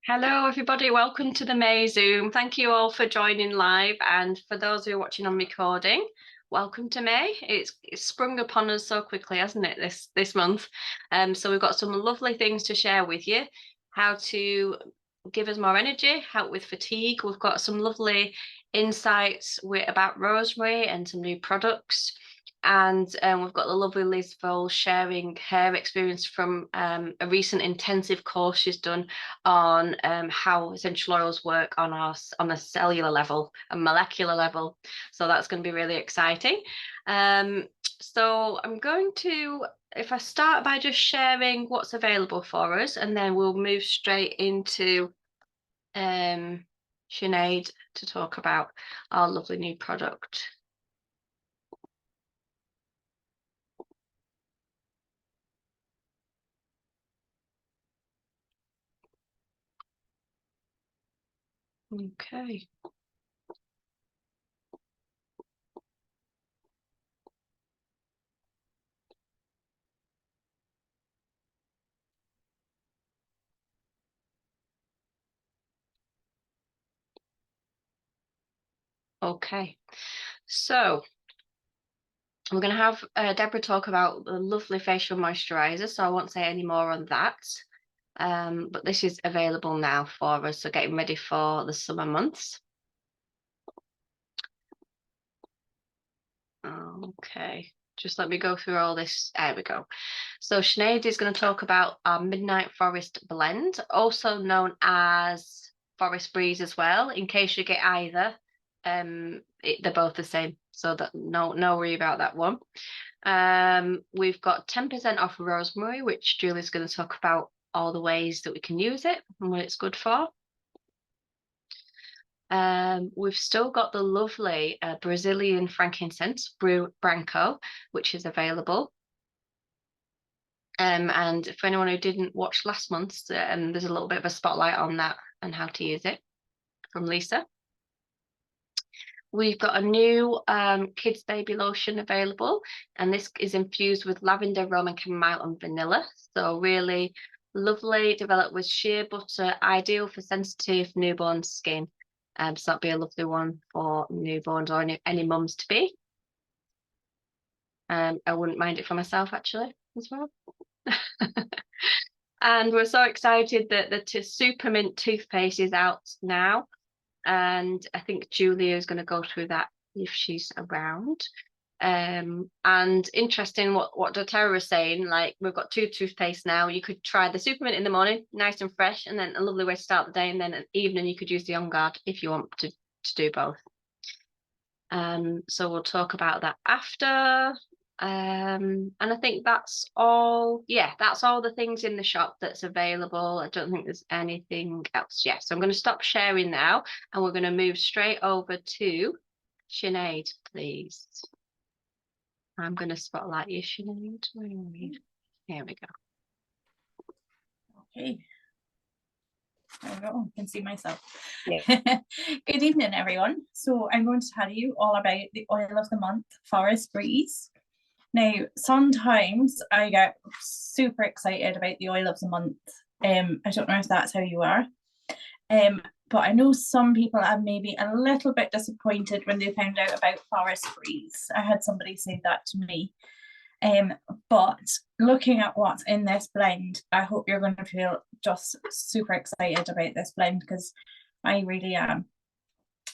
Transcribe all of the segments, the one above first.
Hello, everybody. Welcome to the May Zoom. Thank you all for joining live, and for those who are watching on recording, welcome to May. It's sprung upon us so quickly, hasn't it? This month. So we've got some lovely things to share with you. How to give us more energy, help with fatigue. We've got some lovely insights about rosemary and some new products. And we've got the lovely Liz Vole sharing her experience from a recent intensive course she's done on how essential oils work on a cellular level, a molecular level. So that's going to be really exciting. So I'm going to, if I start by just sharing what's available for us, and then we'll move straight into Sinead to talk about our lovely new product. Okay. Okay, so we're going to have Deborah talk about the lovely facial moisturizer, so I won't say any more on that. But this is available now for us, so getting ready for the summer months. Okay, just let me go through all this. There we go. So Sinead is going to talk about our Midnight Forest blend, also known as Forest Breeze as well, in case you get either. They're both the same, so that no worry about that one. We've got 10% off rosemary, which Julie's going to talk about all the ways that we can use it and what it's good for. We've still got the lovely Brazilian frankincense, Branco, which is available. And for anyone who didn't watch last month's, there's a little bit of a spotlight on that and how to use it from Lisa. We've got a new kids baby lotion available, and this is infused with lavender, Roman chamomile, and vanilla. So really lovely, developed with shea butter, ideal for sensitive newborn skin. So that'd be a lovely one for newborns or any mums to be. I wouldn't mind it for myself actually as well. And we're so excited that the Supermint toothpaste is out now. And I think Julia is going to go through that if she's around. And interesting what doTERRA was saying, like we've got two toothpaste now. You could try the Supermint in the morning, nice and fresh, and then a lovely way to start the day, and then at evening you could use the On Guard if you want to do both. So we'll talk about that after. And I think that's all. Yeah, that's all the things in the shop that's available. I don't think there's anything else. Yeah, so I'm going to stop sharing now, and we're going to move straight over to Sinead, please. I'm going to spotlight you, Sinead. Where are we? Here we go. Okay. There we go. I can see myself. Yeah. Good evening, everyone. So I'm going to tell you all about the oil of the month, Forest Breeze. Now, sometimes I get super excited about the oil of the month. I don't know if that's how you are. But I know some people are maybe a little bit disappointed when they found out about Forest Breeze. I had somebody say that to me. But looking at what's in this blend, I hope you're going to feel just super excited about this blend, because I really am.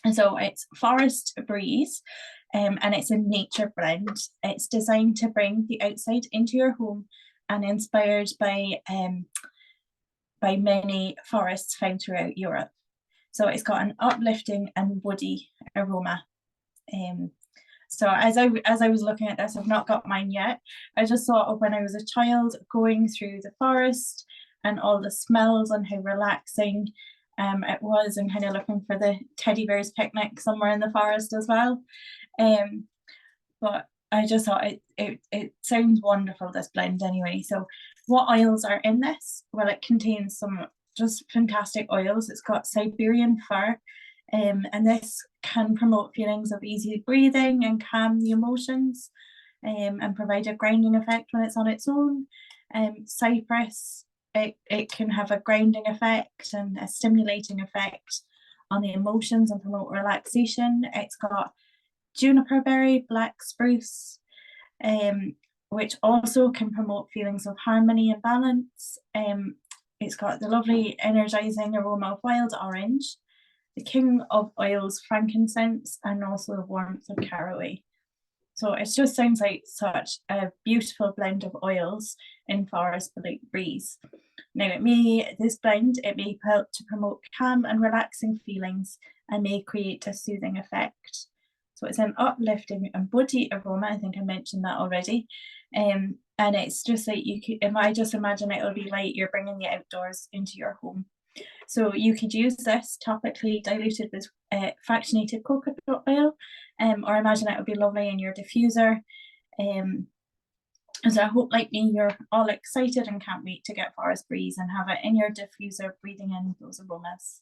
And so it's Forest Breeze, and it's a nature blend. It's designed to bring the outside into your home and inspired by many forests found throughout Europe. So it's got an uplifting and woody aroma. So as I was looking at this, I've not got mine yet. I just thought of when I was a child going through the forest and all the smells and how relaxing it was, and kind of looking for the teddy bears picnic somewhere in the forest as well. But I just thought it sounds wonderful, this blend anyway. So what oils are in this? Well, it contains some just fantastic oils. It's got Siberian fir, and this can promote feelings of easy breathing and calm the emotions, and provide a grounding effect when it's on its own. Cypress, it can have a grounding effect and a stimulating effect on the emotions and promote relaxation. It's got juniper berry, black spruce, which also can promote feelings of harmony and balance. It's got the lovely energizing aroma of wild orange, the king of oils, frankincense, and also the warmth of caraway. So it just sounds like such a beautiful blend of oils in Forest Breeze. Now, this blend may help to promote calm and relaxing feelings and may create a soothing effect. So it's an uplifting and woody aroma. I think I mentioned that already. And it's just like I just imagine it will be like you're bringing the outdoors into your home. So you could use this topically diluted with fractionated coconut oil, or imagine it would be lovely in your diffuser. So I hope, like me, you're all excited and can't wait to get Forest Breeze and have it in your diffuser, breathing in those aromas.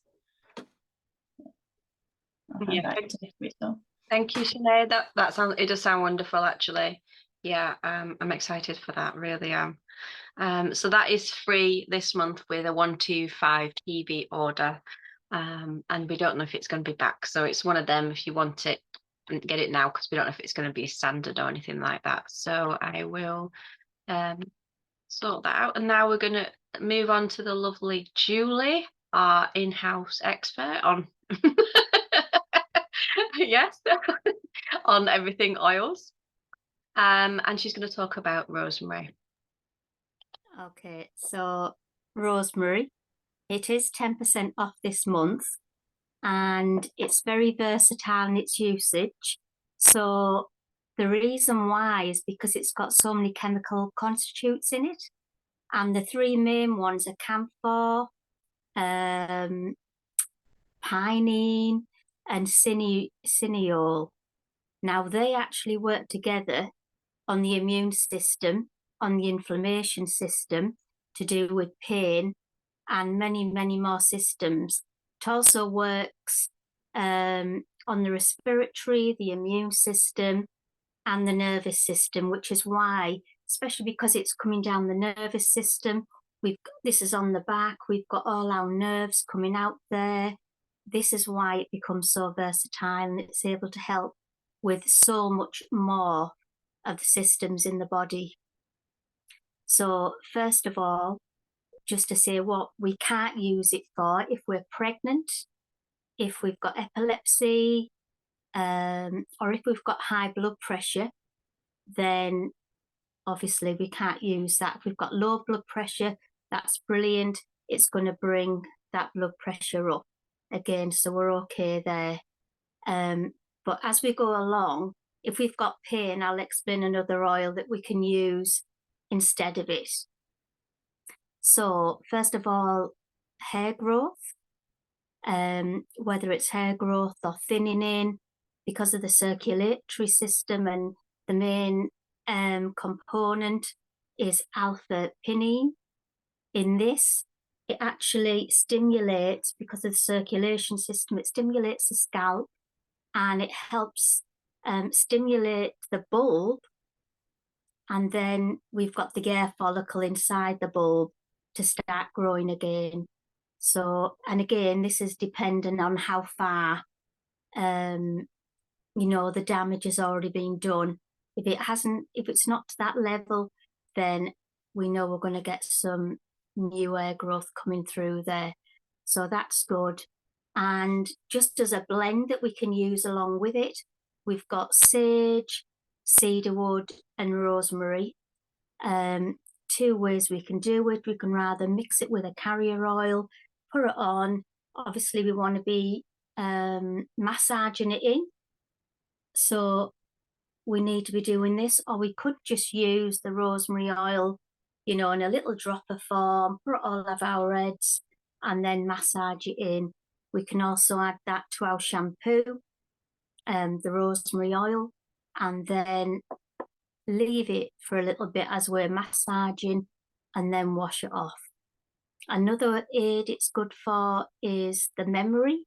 I'll hand back to Rachel. Thank you, Sinead. It does sound wonderful, actually. Yeah, I'm excited for that, really am. So that is free this month with a 125 TB order, and we don't know if it's going to be back. So it's one of them. If you want it, get it now, because we don't know if it's going to be standard or anything like that. So I will sort that out. And now we're going to move on to the lovely Julie, our in-house expert on yes, on everything oils. And she's going to talk about rosemary. Okay, so rosemary, it is 10% off this month, and it's very versatile in its usage. So the reason why is because it's got so many chemical constituents in it, and the three main ones are camphor, pinene, and cineole. Now they actually work together on the immune system, on the inflammation system, to do with pain, and many, many more systems. It also works on the respiratory, the immune system, and the nervous system, which is why, especially because it's coming down the nervous system, this is on the back, we've got all our nerves coming out there. This is why it becomes so versatile, and it's able to help with so much more of the systems in the body. So first of all, just to say what we can't use it for: if we're pregnant, if we've got epilepsy, or if we've got high blood pressure, then obviously we can't use that. If we've got low blood pressure, that's brilliant. It's going to bring that blood pressure up again, so we're okay there. But as we go along, if we've got pain, I'll explain another oil that we can use instead of it. So first of all, hair growth, whether it's hair growth or thinning in, because of the circulatory system, and the main component is alpha-pinene. In this, it actually stimulates, because of the circulation system, it stimulates the scalp, and it helps stimulate the bulb, and then we've got the hair follicle inside the bulb to start growing again. So, and again, this is dependent on how far the damage has already been done. If it's not to that level, then we know we're going to get some new hair growth coming through there. So that's good. And just as a blend that we can use along with it, we've got sage, cedarwood, and rosemary. 2 ways we can do it. We can rather mix it with a carrier oil, put it on. Obviously, we want to be massaging it in. So we need to be doing this, or we could just use the rosemary oil, in a little dropper form, put all of our heads, and then massage it in. We can also add that to our shampoo, the rosemary oil, and then leave it for a little bit as we're massaging, and then wash it off. Another aid it's good for is the memory,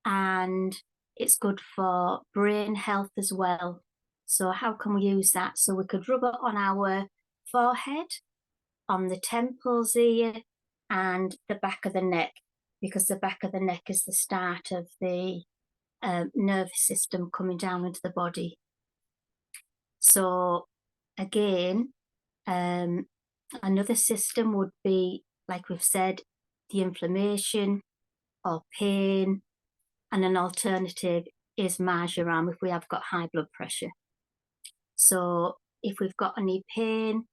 and it's good for brain health as well. So how can we use that? So we could rub it on our forehead, on the temples here and the back of the neck, because the back of the neck is the start of the nervous system coming down into the body. So again, another system would be, like we've said, the inflammation or pain, and an alternative is marjoram if we have got high blood pressure. So if we've got any pain,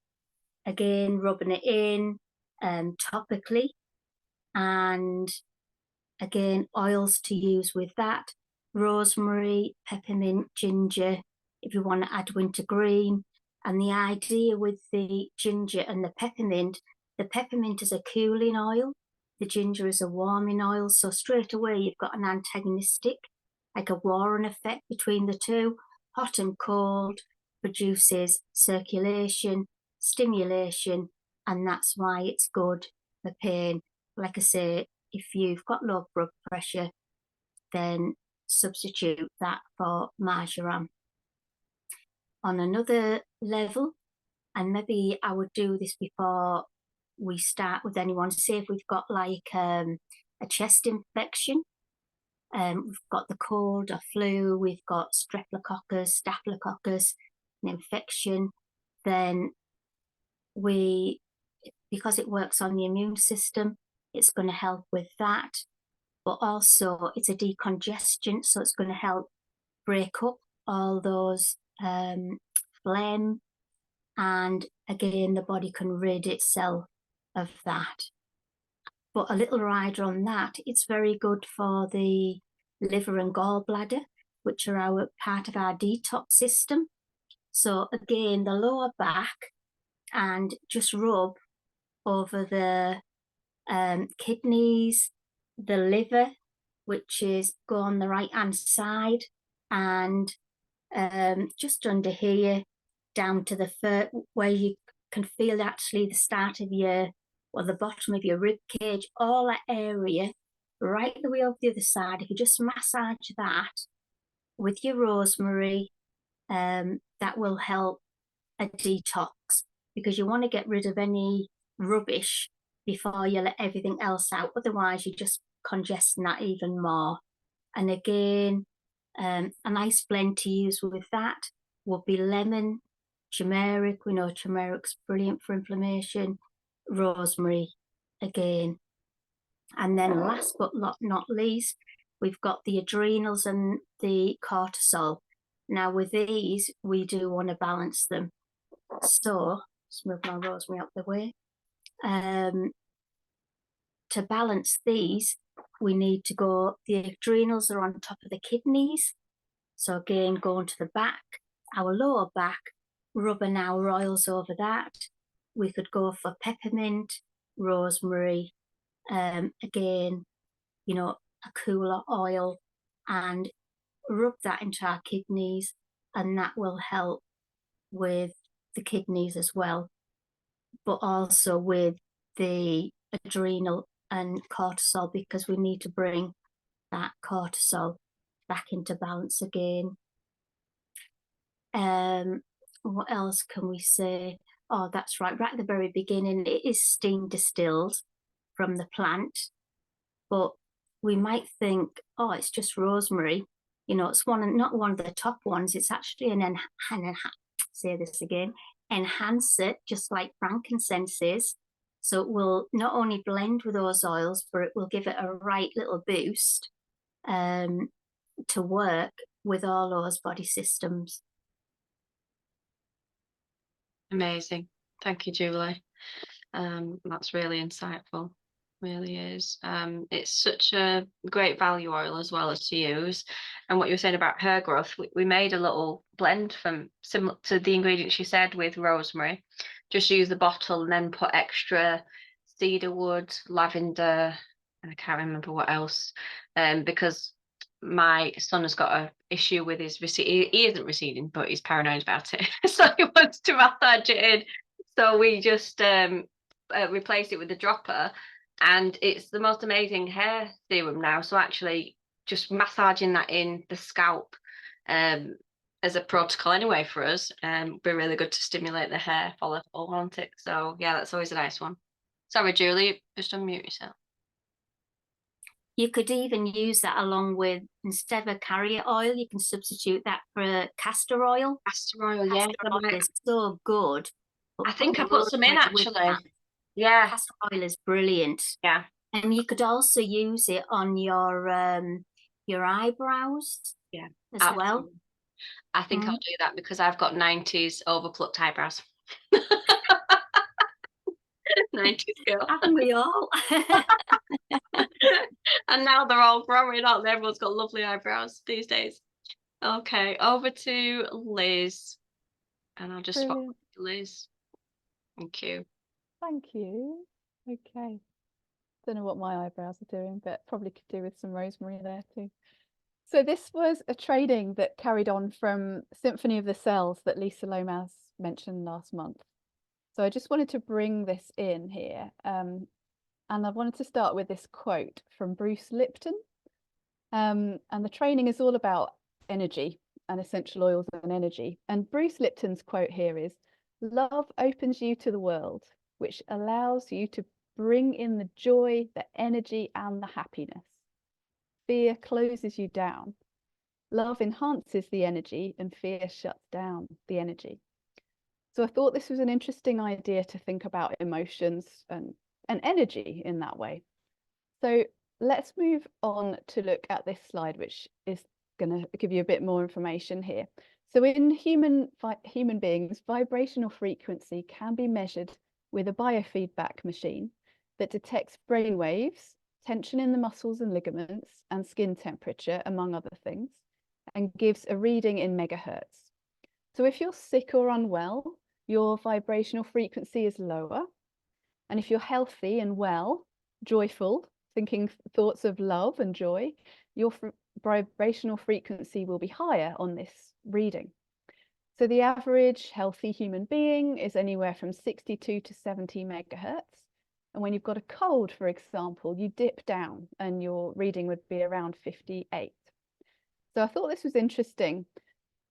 again, rubbing it in topically, and again, oils to use with that: rosemary, peppermint, ginger, if you want to add wintergreen. And the idea with the ginger and the peppermint is a cooling oil, the ginger is a warming oil, so straight away you've got an antagonistic, like a warring effect between the two. Hot and cold produces circulation, stimulation, and that's why it's good for pain. Like I say, if you've got low blood pressure, then substitute that for marjoram. On another level, and maybe I would do this before we start with anyone, say if we've got like a chest infection, we've got the cold or flu, we've got streptococcus, staphylococcus, an infection, then because it works on the immune system, it's going to help with that. But also it's a decongestant, so it's going to help break up all those phlegm, and again the body can rid itself of that. But a little rider on that, it's very good for the liver and gallbladder, which are our part of our detox system. So again, the lower back, and just rub over the kidneys, the liver, which is go on the right hand side, and just under here down to the where you can feel actually the start of your, or the bottom of your rib cage, all that area, right the way over the other side. If you just massage that with your rosemary, that will help a detox, because you want to get rid of any rubbish before you let everything else out. Otherwise, you're just congesting that even more. And again, a nice blend to use with that would be lemon, turmeric. We know turmeric's brilliant for inflammation, rosemary again. And then last but not least, we've got the adrenals and the cortisol. Now with these, we do want to balance them. So let's move my rosemary out the way. To balance these, we need to go, the adrenals are on top of the kidneys. So again, going to the back, our lower back, rubbing our oils over that. We could go for peppermint, rosemary, again, you know, a cooler oil, and rub that into our kidneys, and that will help with the kidneys as well, but also with the adrenal and cortisol, because we need to bring that cortisol back into balance again. What else can we say? Oh, that's right at the very beginning, it is steam distilled from the plant, but we might think, oh, it's just rosemary, you know, it's not one of the top ones. It's actually enhancer, just like frankincense is. So it will not only blend with those oils, but it will give it a right little boost to work with all those body systems. Amazing. Thank you, Julie. That's really insightful. Really is. It's such a great value oil as well as to use. And what you were saying about hair growth, we made a little blend from similar to the ingredients you said with rosemary. Just use the bottle and then put extra cedarwood, lavender, and I can't remember what else, because my son has got an issue with his he isn't receding, but he's paranoid about it. So he wants to massage it in. So we just replaced it with a dropper, and it's the most amazing hair serum now. So actually just massaging that in the scalp, and as a protocol anyway for us. Be really good to stimulate the hair follicle, won't it? So yeah, that's always a nice one. Sorry, Julie, just unmute yourself. You could even use that along with, instead of a carrier oil, you can substitute that for castor oil. Castor oil, yeah. Castor oil is so good. I think I put put some in rosemary with actually. that. Yeah, Castor oil is brilliant. yeah. And you could also use it on your eyebrows, Yeah, as well. absolutely. I think I'll do that because I've got 90s overplucked eyebrows. 90s girl. Haven't we all? And now they're all growing up. Everyone's got lovely eyebrows these days. Okay, over to Liz. And I'll just swap Brilliant. with Liz. Thank you. Thank you. Okay. Don't know what my eyebrows are doing, but probably could do with some rosemary there too. So this was a training that carried on from Symphony of the Cells that Lisa Lomas mentioned last month. So I just wanted to bring this in here. And I wanted to start with this quote from Bruce Lipton. And the training is all about energy and essential oils and energy. And Bruce Lipton's quote here is, "Love opens you to the world, which allows you to bring in the joy, the energy, and the happiness. Fear closes you down. Love enhances the energy, and fear shuts down the energy." So I thought this was an interesting idea to think about emotions and energy in that way. So let's move on to look at this slide, which is going to give you a bit more information here. So in human beings, vibrational frequency can be measured with a biofeedback machine that detects brain waves, tension in the muscles and ligaments, and skin temperature, among other things, and gives a reading in megahertz. So if you're sick or unwell, your vibrational frequency is lower. And if you're healthy and well, joyful, thinking thoughts of love and joy, your vibrational frequency will be higher on this reading. So the average healthy human being is anywhere from 62 to 70 megahertz. And when you've got a cold, for example, you dip down and your reading would be around 58. So I thought this was interesting.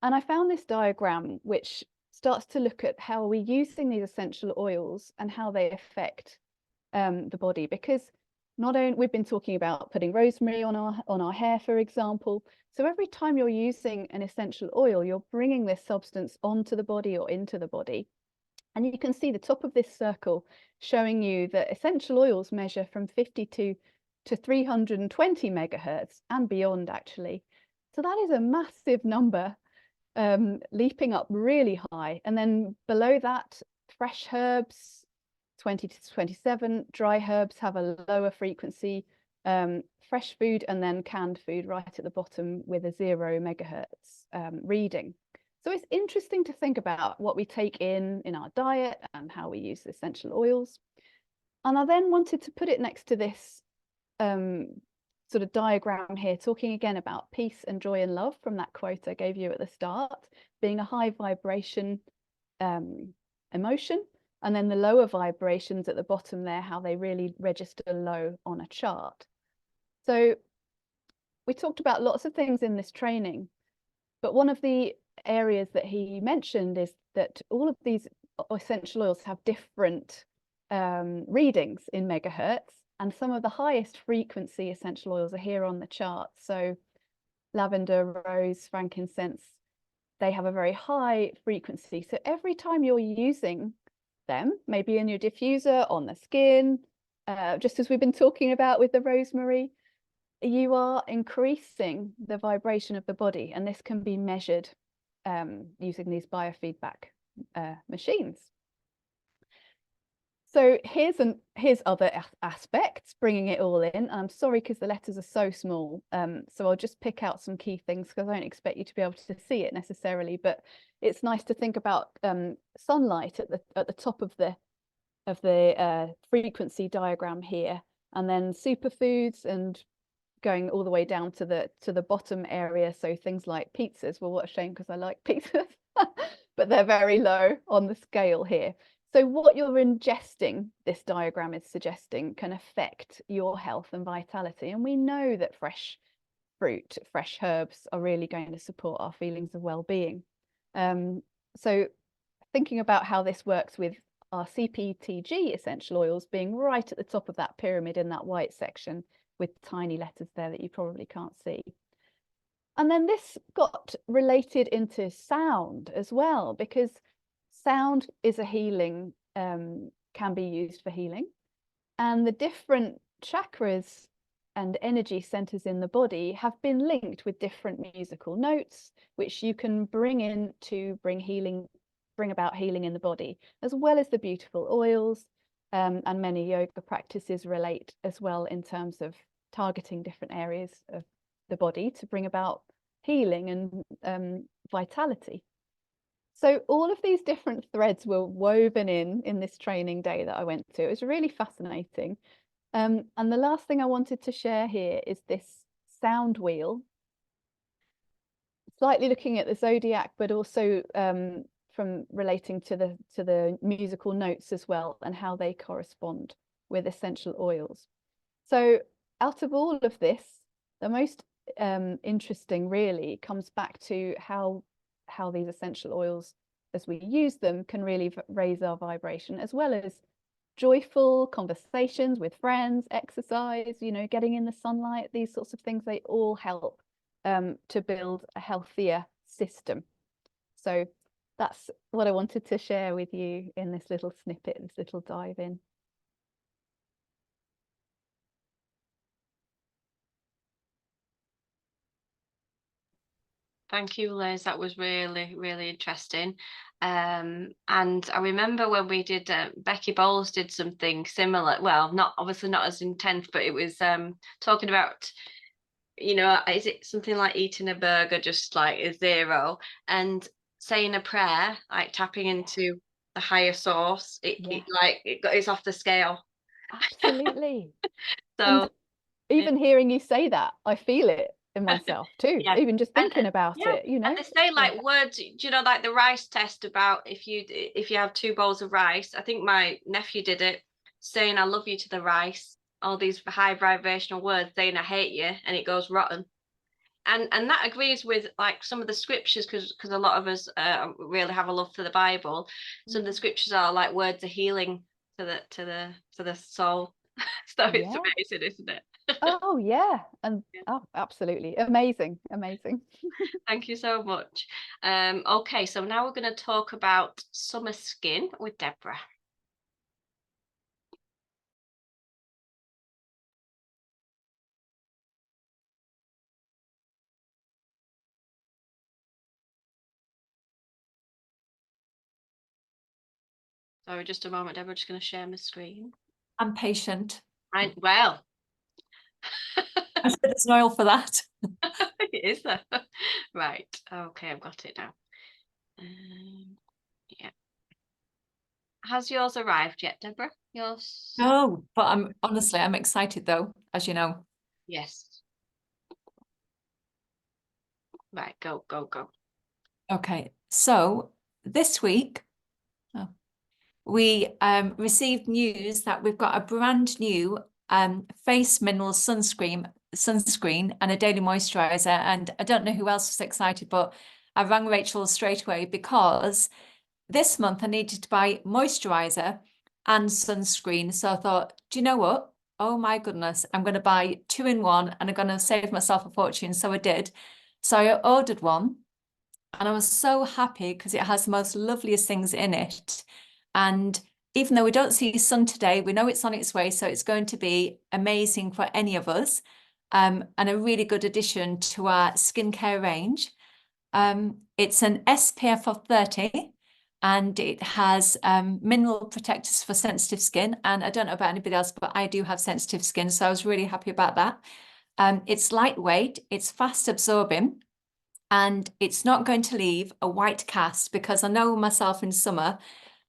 And I found this diagram which starts to look at how we're using these essential oils and how they affect the body, because not only we've been talking about putting rosemary on our hair, for example. So every time you're using an essential oil, you're bringing this substance onto the body or into the body. And you can see the top of this circle showing you that essential oils measure from 52 to 320 megahertz and beyond, actually. So that is a massive number, leaping up really high. And then below that, fresh herbs, 20 to 27, dry herbs have a lower frequency, fresh food, and then canned food right at the bottom with a 0 megahertz reading. So it's interesting to think about what we take in our diet and how we use essential oils. And I then wanted to put it next to this sort of diagram here, talking again about peace and joy and love from that quote I gave you at the start, being a high vibration emotion. And then the lower vibrations at the bottom there, how they really register low on a chart. So we talked about lots of things in this training, but one of the areas that he mentioned is that all of these essential oils have different readings in megahertz, and some of the highest frequency essential oils are here on the chart. So lavender, rose, frankincense, they have a very high frequency. So every time you're using them, maybe in your diffuser, on the skin, just as we've been talking about with the rosemary, you are increasing the vibration of the body, and this can be measured using these biofeedback machines. So here's other aspects, bringing it all in. I'm sorry because the letters are so small, so I'll just pick out some key things because I don't expect you to be able to see it necessarily, but it's nice to think about sunlight at the top of the frequency diagram here, and then superfoods, and going all the way down to the bottom area. So things like pizzas. Well, what a shame, because I like pizzas, but they're very low on the scale here. So what you're ingesting, this diagram is suggesting, can affect your health and vitality. And we know that fresh fruit, fresh herbs are really going to support our feelings of well-being. So thinking about how this works with our CPTG essential oils being right at the top of that pyramid in that white section with tiny letters there that you probably can't see. And then this got related into sound as well, because sound is a healing, can be used for healing. And the different chakras and energy centers in the body have been linked with different musical notes, which you can bring in to bring about healing in the body, as well as the beautiful oils. And many yoga practices relate as well in terms of targeting different areas of the body to bring about healing and vitality. So all of these different threads were woven in this training day that I went to. It was really fascinating. And the last thing I wanted to share here is this sound wheel, slightly looking at the zodiac, but also from relating to the musical notes as well, and how they correspond with essential oils. So out of all of this, the most interesting really comes back to how these essential oils, as we use them, can really raise our vibration, as well as joyful conversations with friends, exercise, you know, getting in the sunlight, these sorts of things. They all help to build a healthier system. So that's what I wanted to share with you in this little snippet, this little dive in. Thank you, Liz. That was really, really interesting. And I remember when we did, Becky Bowles did something similar. Well, obviously not as intense, but it was talking about, you know, is it something like eating a burger, just like a zero, and saying a prayer, like tapping into the higher source. It's off the scale. Absolutely. So and even hearing you say that, I feel it in myself too. Yeah. Even just thinking about yeah. it, you know. And they say like words, do you know, like the rice test about if you have 2 bowls of rice. I think my nephew did it, saying I love you to the rice, all these high vibrational words, saying I hate you, and it goes rotten. And that agrees with like some of the scriptures, because a lot of us really have a love for the Bible. Some of the scriptures are like words of healing to the soul. So it's amazing, isn't it? Oh yeah, and oh, absolutely amazing. Thank you so much. Okay, so now we're going to talk about summer skin with Deborah. Sorry, just a moment, Deborah. Just going to share my screen. I'm patient. Well. I said there's an oil for that. It is there. Right. Okay, I've got it now. Yeah. Has yours arrived yet, Deborah? Yours? No, but I'm excited though, as you know. Yes. Right, go. Okay, so this week we received news that we've got a brand new face mineral sunscreen and a daily moisturizer. And I don't know who else was excited, but I rang Rachel straight away because this month I needed to buy moisturizer and sunscreen. So I thought, do you know what? Oh my goodness, I'm going to buy 2 in 1 and I'm going to save myself a fortune. So I did. So I ordered one and I was so happy because it has the most loveliest things in it. And even though we don't see sun today, we know it's on its way. So it's going to be amazing for any of us, and a really good addition to our skincare range. It's an SPF of 30. And it has mineral protectors for sensitive skin. And I don't know about anybody else, but I do have sensitive skin. So I was really happy about that. It's lightweight, it's fast absorbing, and it's not going to leave a white cast, because I know myself in summer,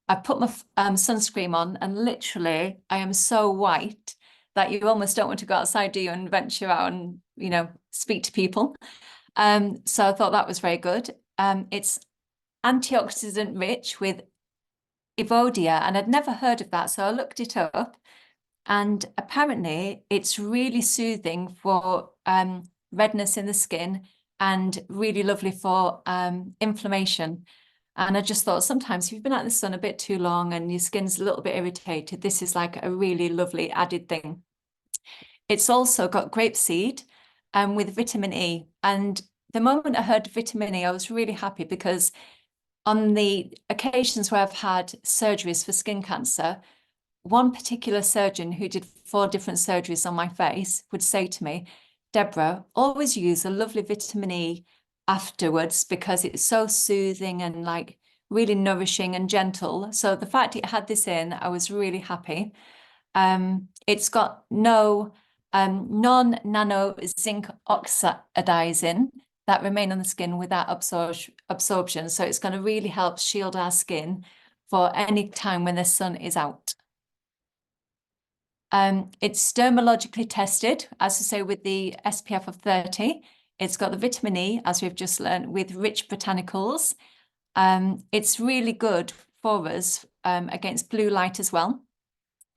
I put my sunscreen on and literally I am so white that you almost don't want to go outside, do you, and venture out and, you know, speak to people. So I thought that was very good. It's antioxidant rich with Evodia, and I'd never heard of that, so I looked it up, and apparently it's really soothing for redness in the skin and really lovely for inflammation. And I just thought sometimes if you've been out in the sun a bit too long and your skin's a little bit irritated, this is like a really lovely added thing. It's also got grapeseed with vitamin E. And the moment I heard vitamin E, I was really happy, because on the occasions where I've had surgeries for skin cancer, one particular surgeon who did 4 different surgeries on my face would say to me, Deborah, always use a lovely vitamin E afterwards, because it's so soothing and like really nourishing and gentle. So the fact it had this in, I was really happy. It's got no non-nano zinc oxides in that remain on the skin without absorption. So it's going to really help shield our skin for any time when the sun is out. It's dermatologically tested, as I say, with the SPF of 30. It's got the vitamin E, as we've just learned, with rich botanicals. It's really good for us against blue light as well.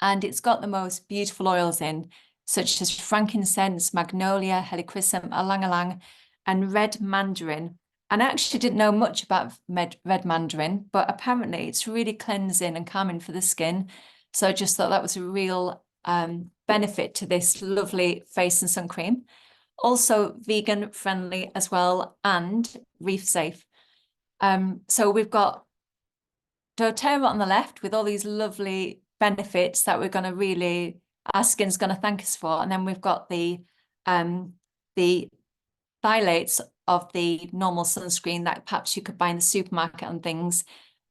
And it's got the most beautiful oils in, such as frankincense, magnolia, helichrysum, ylang-ylang, and red mandarin. And I actually didn't know much about red mandarin, but apparently it's really cleansing and calming for the skin. So I just thought that was a real benefit to this lovely face and sun cream. Also vegan friendly as well, and reef safe. So we've got doTERRA on the left with all these lovely benefits that we're going to really, our skin's going to thank us for. And then we've got the phthalates of the normal sunscreen that perhaps you could buy in the supermarket and things,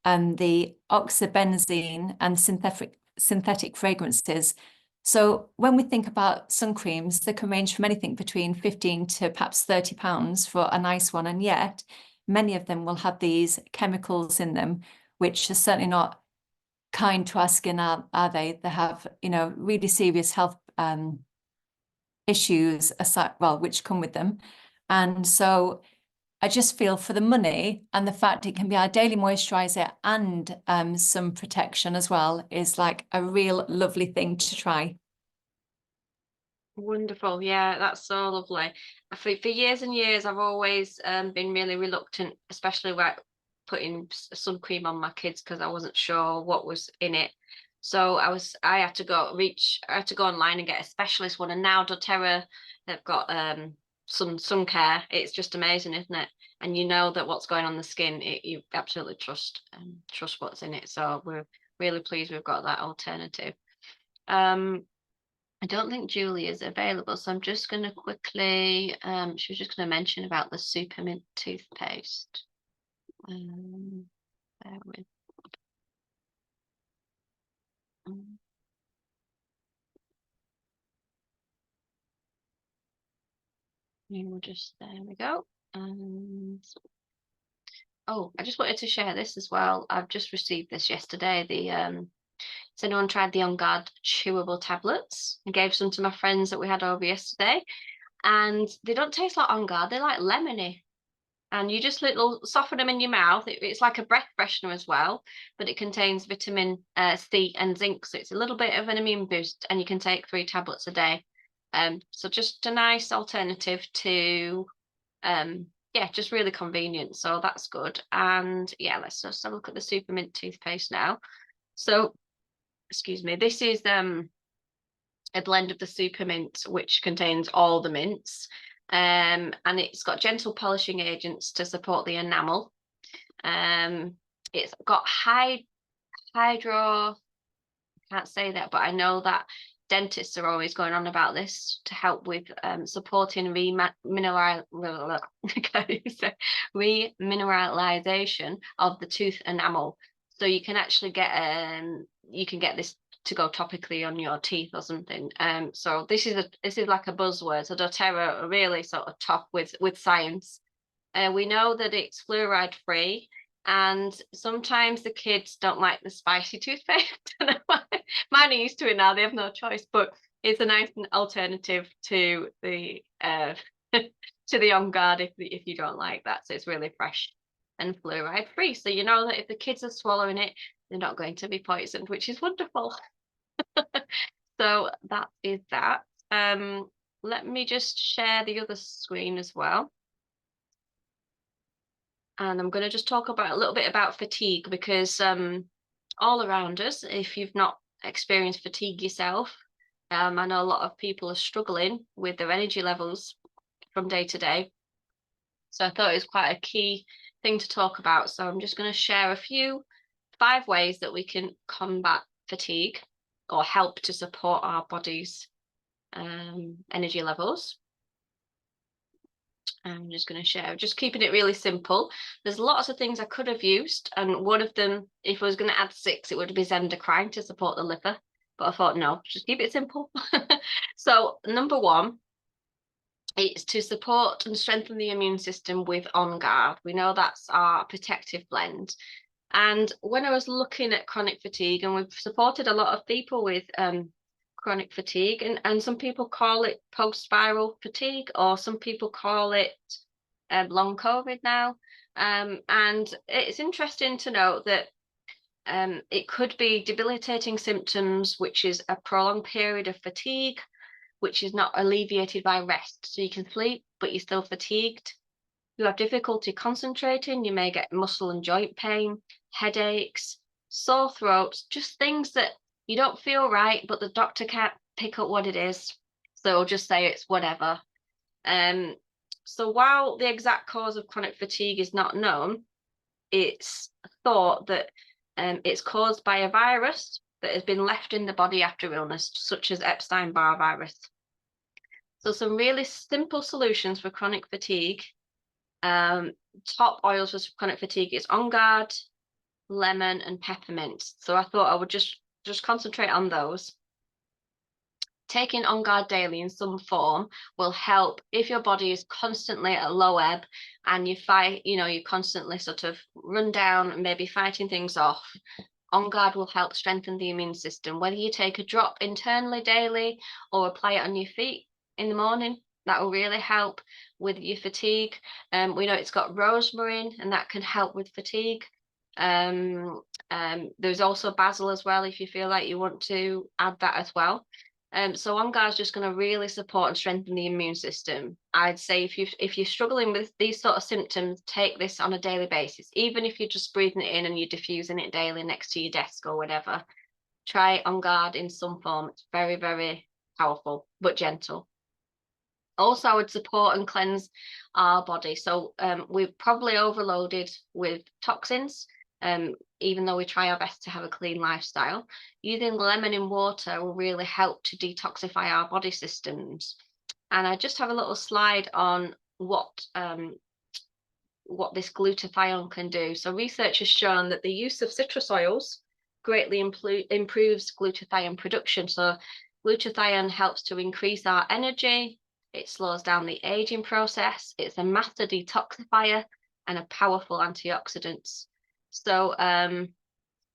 and the oxybenzene and synthetic fragrances. So when we think about sun creams, they can range from anything between 15 to perhaps £30 for a nice one. And yet many of them will have these chemicals in them, which are certainly not kind to our skin, are they? They have, you know, really serious health issues aside, well, which come with them. And so I just feel for the money, and the fact it can be our daily moisturizer and some protection as well, is like a real lovely thing to try. Wonderful. Yeah, that's so lovely. For years and years, I've always been really reluctant, especially with putting sun cream on my kids, because I wasn't sure what was in it. So I had to go online and get a specialist one. And now doTERRA, they've got sun care. It's just amazing, isn't it? And you know that what's going on the skin, you absolutely trust what's in it. So we're really pleased we've got that alternative. I don't think Julie is available, so I'm just going to quickly, she was just going to mention about the Supermint toothpaste. Bear with. We'll just, there we go. And oh, I just wanted to share this as well. I've just received this yesterday. Has anyone tried the On Guard chewable tablets? I gave some to my friends that we had over yesterday, and they don't taste like On Guard. They're like lemony, and you just soften them in your mouth. It's like a breath freshener as well, but it contains vitamin C and zinc, so it's a little bit of an immune boost, and you can take 3 tablets a day. So just a nice alternative to yeah, just really convenient. So that's good. And yeah, let's just have a look at the Supermint toothpaste now. So excuse me, this is a blend of the Supermint, which contains all the mints, and it's got gentle polishing agents to support the enamel. It's got hydro, I can't say that, but I know that dentists are always going on about this to help with supporting remineralization of the tooth enamel. So you can actually get this to go topically on your teeth or something. So this is like a buzzword. So doTERRA are really sort of top with science. We know that it's fluoride free, and sometimes the kids don't like the spicy toothpaste. I don't know why. Mine are used to it now, they have no choice, but it's a nice alternative to the to the On Guard if you don't like that. So it's really fresh and fluoride free, so you know that if the kids are swallowing it, they're not going to be poisoned, which is wonderful. So that is that. let me just share the other screen as well. And I'm going to just talk about a little bit about fatigue, because all around us, if you've not experienced fatigue yourself, I know a lot of people are struggling with their energy levels from day to day. So I thought it was quite a key thing to talk about. So I'm just going to share 5 ways that we can combat fatigue or help to support our body's energy levels. I'm just going to share, just keeping it really simple. There's lots of things I could have used, and one of them, if I was going to add 6, it would be Zendocrine to support the liver, but I thought no, just keep it simple. So number 1, it's to support and strengthen the immune system with On Guard. We know that's our protective blend. And when I was looking at chronic fatigue, and we've supported a lot of people with chronic fatigue, and some people call it post-viral fatigue, or some people call it long COVID now. And it's interesting to note that it could be debilitating symptoms, which is a prolonged period of fatigue, which is not alleviated by rest. So you can sleep, but you're still fatigued. You have difficulty concentrating. You may get muscle and joint pain, headaches, sore throats, just things that you don't feel right, but the doctor can't pick up what it is. So just say it's whatever. So while the exact cause of chronic fatigue is not known, it's thought that it's caused by a virus that has been left in the body after illness, such as Epstein-Barr virus. So some really simple solutions for chronic fatigue. Top oils for chronic fatigue is On Guard, lemon, and peppermint. So I thought I would just concentrate on those. Taking On Guard daily in some form will help if your body is constantly at low ebb and you constantly sort of run down and maybe fighting things off. On Guard will help strengthen the immune system. Whether you take a drop internally daily or apply it on your feet in the morning, that will really help with your fatigue. We know it's got rosemary, and that can help with fatigue. There's also basil as well, if you feel like you want to add that as well. So On Guard is just going to really support and strengthen the immune system. I'd say if you're struggling with these sort of symptoms, take this on a daily basis. Even if you're just breathing it in and you're diffusing it daily next to your desk or whatever, try On Guard in some form. It's very, very powerful, but gentle. Also, I would support and cleanse our body. So we're probably overloaded with toxins, even though we try our best to have a clean lifestyle. Using lemon in water will really help to detoxify our body systems. And I just have a little slide on what this glutathione can do. So research has shown that the use of citrus oils greatly improves glutathione production. So glutathione helps to increase our energy. It slows down the aging process. It's a master detoxifier and a powerful antioxidant. So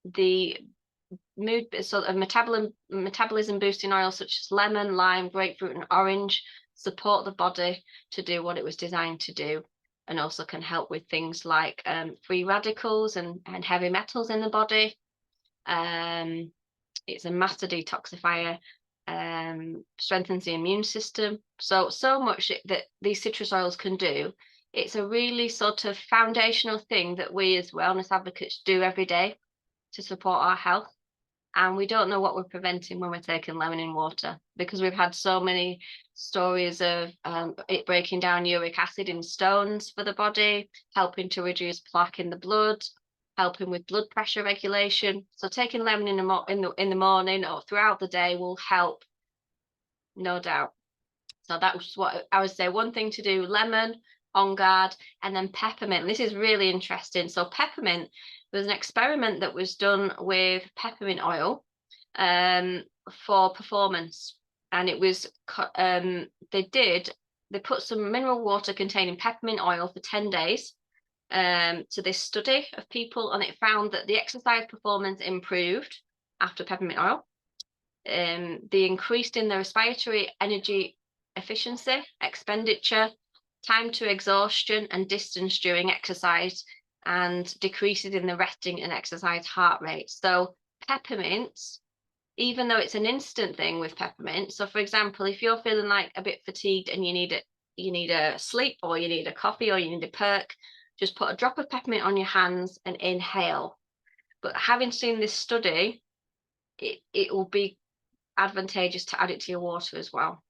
the metabolism boosting oils such as lemon, lime, grapefruit, and orange support the body to do what it was designed to do, and also can help with things like free radicals and heavy metals in the body. It's a master detoxifier. Strengthens the immune system. So much that these citrus oils can do. It's a really sort of foundational thing that we as wellness advocates do every day to support our health. And we don't know what we're preventing when we're taking lemon in water, because we've had so many stories of it breaking down uric acid in stones for the body, helping to reduce plaque in the blood, helping with blood pressure regulation. So taking lemon in the morning or throughout the day will help, no doubt. So that was what I would say. One thing to do: lemon, On Guard, and then peppermint. This is really interesting. So peppermint, there's an experiment that was done with peppermint oil for performance, and it was they put some mineral water containing peppermint oil for 10 days to this study of people, and it found that the exercise performance improved after peppermint oil. They increased in the respiratory energy efficiency, expenditure, time to exhaustion, and distance during exercise, and decreases in the resting and exercise heart rate. So peppermint, even though it's an instant thing with peppermint. So for example, if you're feeling like a bit fatigued and you need a sleep, or you need a coffee, or you need a perk, just put a drop of peppermint on your hands and inhale. But having seen this study, it will be advantageous to add it to your water as well.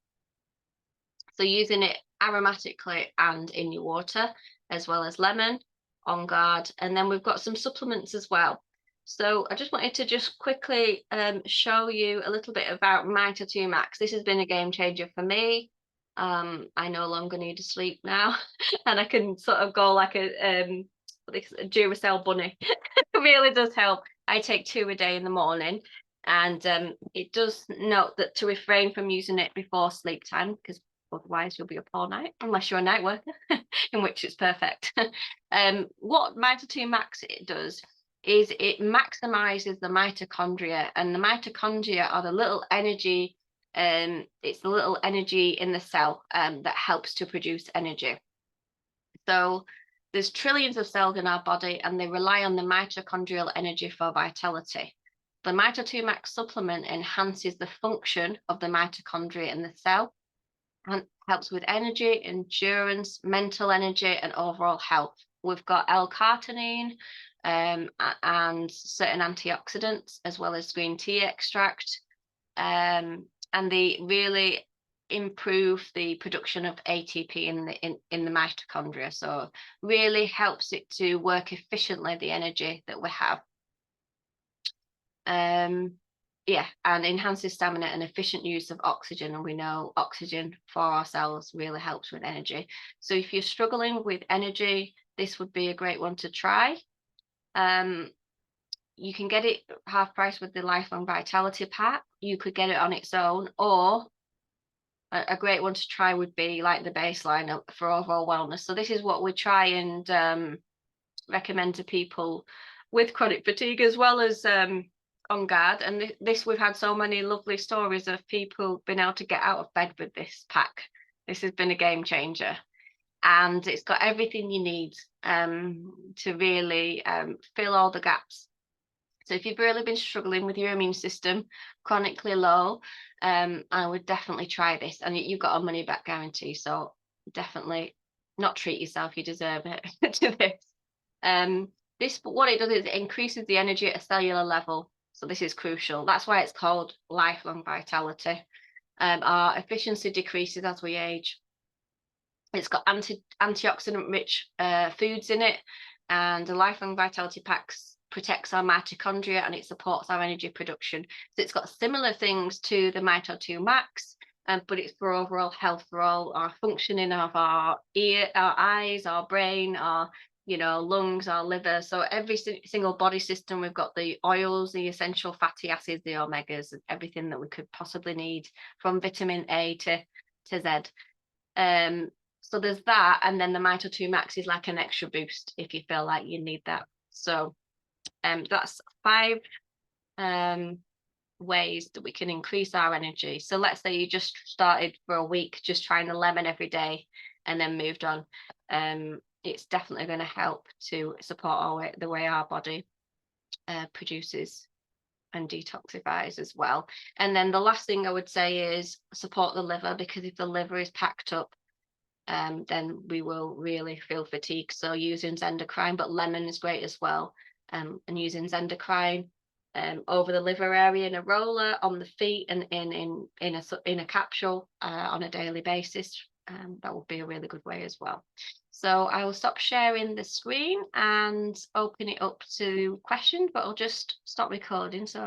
So using it aromatically and in your water, as well as lemon, On Guard, and then we've got some supplements as well. So I just wanted to just quickly show you a little bit about Mito2 Max. This has been a game changer for me. I no longer need to sleep now, and I can sort of go like a Duracell bunny. It really does help. I take 2 a day in the morning, and it does note that to refrain from using it before sleep time, because otherwise you'll be up all night, unless you're a night worker, in which it's perfect. What Mito2 Max it does is it maximizes the mitochondria, and the mitochondria are the little energy, it's the little energy in the cell that helps to produce energy. So there's trillions of cells in our body, and they rely on the mitochondrial energy for vitality. The Mito2 Max supplement enhances the function of the mitochondria in the cell and helps with energy, endurance, mental energy, and overall health. We've got L-carnitine and certain antioxidants, as well as green tea extract, and they really improve the production of ATP in the mitochondria. So really helps it to work efficiently, the energy that we have. Yeah, and enhances stamina and efficient use of oxygen, and we know oxygen for our cells really helps with energy. So if you're struggling with energy, this would be a great one to try. You can get it half price with the Lifelong Vitality Pack. You could get it on its own, or a great one to try would be like the baseline for overall wellness. So this is what we try and recommend to people with chronic fatigue, as well as On Guard. And this, we've had so many lovely stories of people being able to get out of bed with this pack. This has been a game changer, and it's got everything you need to really fill all the gaps. So if you've really been struggling with your immune system, chronically low, I would definitely try this, and you've got a money back guarantee, so definitely not treat yourself, you deserve it. To this. What it does is it increases the energy at a cellular level. So this is crucial. That's why it's called Lifelong Vitality. Our efficiency decreases as we age. It's got antioxidant rich foods in it, and the Lifelong Vitality Packs protects our mitochondria, and it supports our energy production. So it's got similar things to the Mito2 Max, but it's for overall health, for all our functioning of our ear, our eyes, our brain, our lungs, our liver. So every single body system, we've got the oils, the essential fatty acids, the omegas, everything that we could possibly need, from vitamin A to Z. So there's that, and then the Mito2 Max is like an extra boost if you feel like you need that. So that's 5 ways that we can increase our energy. So let's say you just started for a week just trying the lemon every day and then moved on. It's definitely going to help to support the way our body produces and detoxifies as well. And then the last thing I would say is support the liver, because if the liver is packed up, then we will really feel fatigue. So using Zendocrine, but lemon is great as well, and using Zendocrine over the liver area in a roller, on the feet, and in a capsule on a daily basis. That would be a really good way as well. So I will stop sharing the screen and open it up to questions, but I'll just stop recording. So